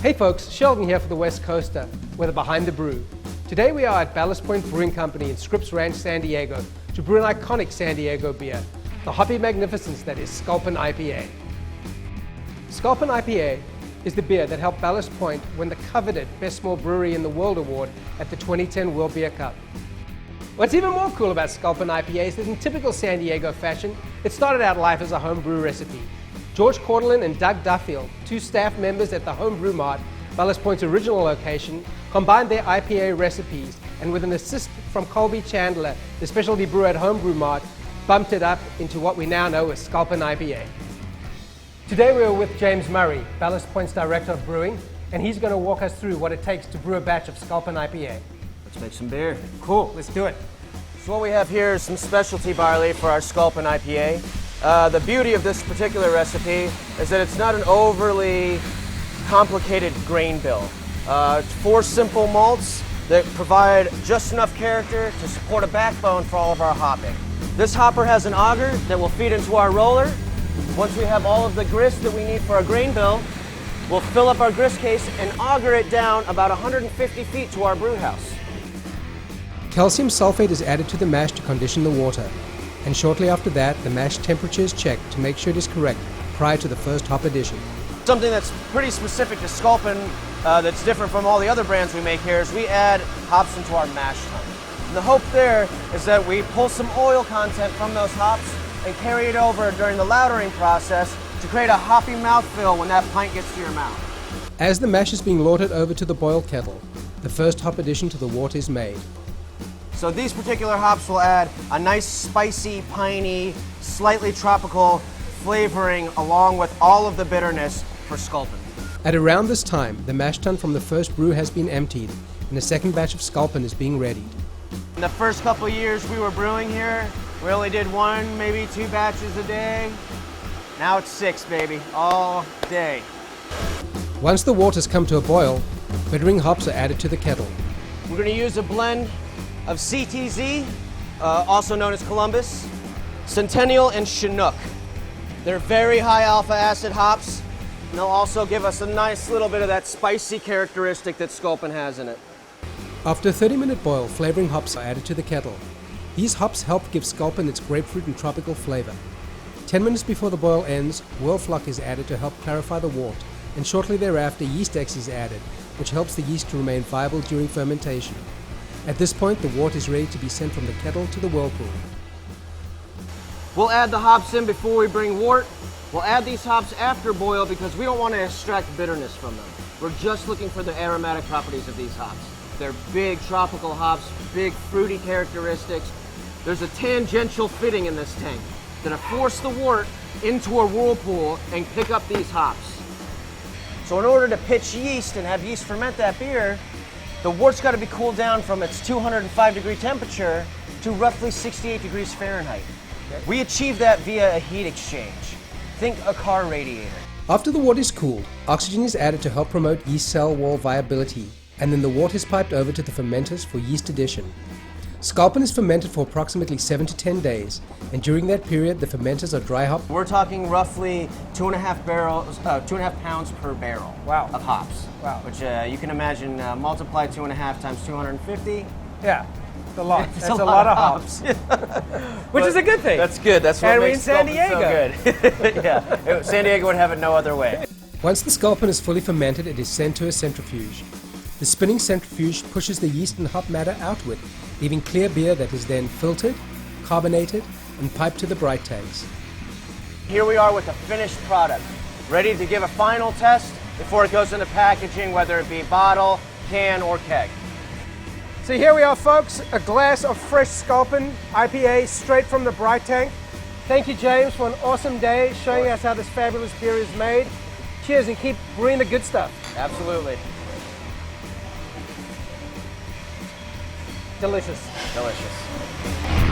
Hey folks, Sheldon here for the West Coaster, with a Behind the Brew. Today we are at Ballast Brewing Company in Scripps Ranch, San Diego, to brew an iconic San Diego beer, the hoppy magnificence that is Sculpin IPA. Sculpin IPA is the beer that helped Ballast Point win the coveted Best Small Brewery in the World Award at the 2010 World Beer Cup. What's even more cool about Sculpin IPA is that in typical San Diego fashion, it started out life as a home brew recipe. George Cordelin and Doug Duffield, two staff members at the Home Brew Mart, Ballast Point's original location, combined their IPA recipes and with an assist from Colby Chandler, the specialty brewer at Home Brew Mart, bumped it up into what we now know as Sculpin IPA. Today we are with James Murray, Ballast Point's Director of Brewing, and he's going to walk us through what it takes to brew a batch of Sculpin IPA. Let's make some beer. Cool, let's do it. So what we have here is some specialty barley for our Sculpin IPA. The beauty of this particular recipe is that it's not an overly complicated grain bill. It's 4 simple malts that provide just enough character to support a backbone for all of our hopping. This hopper has an auger that will feed into our roller. Once we have all of the grist that we need for our grain bill, we'll fill up our grist case and auger it down about 150 feet to our brew house. Calcium sulfate is added to the mash to condition the water, and shortly after that, the mash temperature is checked to make sure it is correct prior to the first hop addition. Something that's pretty specific to Sculpin that's different from all the other brands we make here is we add hops into our mash tun. And the hope there is that we pull some oil content from those hops and carry it over during the lautering process to create a hoppy mouthfeel when that pint gets to your mouth. As the mash is being lautered over to the boil kettle, the first hop addition to the water is made. So these particular hops will add a nice spicy, piney, slightly tropical flavoring along with all of the bitterness for Sculpin. At around this time, the mash tun from the first brew has been emptied and a second batch of Sculpin is being readied. In the first couple of years we were brewing here, we only did 1, maybe 2 batches a day. Now it's 6, baby, all day. Once the waters come to a boil, bittering hops are added to the kettle. We're going to use a blend of CTZ, also known as Columbus, Centennial, and Chinook. They're very high alpha acid hops, and they'll also give us a nice little bit of that spicy characteristic that Sculpin has in it. After a 30-minute boil, flavoring hops are added to the kettle. These hops help give Sculpin its grapefruit and tropical flavor. 10 minutes before the boil ends, Whirlfloc is added to help clarify the wort, and shortly thereafter yeast X is added, which helps the yeast to remain viable during fermentation. At this point, the wort is ready to be sent from the kettle to the whirlpool. We'll add the hops in before we bring wort. We'll add these hops after boil because we don't want to extract bitterness from them. We're just looking for the aromatic properties of these hops. They're big tropical hops, big fruity characteristics. There's a tangential fitting in this tank that'll force the wort into a whirlpool and pick up these hops. So in order to pitch yeast and have yeast ferment that beer, the wort's got to be cooled down from its 205-degree temperature to roughly 68 degrees Fahrenheit. Okay. We achieve that via a heat exchange. Think a car radiator. After the wort is cooled, oxygen is added to help promote yeast cell wall viability, and then the wort is piped over to the fermenters for yeast addition. Sculpin is fermented for approximately 7 to 10 days, and during that period, the fermenters are dry hopped. We're talking roughly 2.5 pounds per barrel of hops. Wow. Which you can imagine, multiply 2.5 times 250. Yeah, it's a lot. It's a lot of hops. Which is a good thing. That's good. That's what and makes we're in San Diego. so good. Yeah, San Diego would have it no other way. Once the Sculpin is fully fermented, it is sent to a centrifuge. The spinning centrifuge pushes the yeast and hop matter outward, leaving clear beer that is then filtered, carbonated, and piped to the bright tanks. Here we are with the finished product, ready to give a final test before it goes into packaging, whether it be bottle, can, or keg. So here we are, folks, a glass of fresh Sculpin IPA straight from the bright tank. Thank you, James, for an awesome day showing us how this fabulous beer is made. Cheers and keep brewing the good stuff. Absolutely. Delicious. Delicious.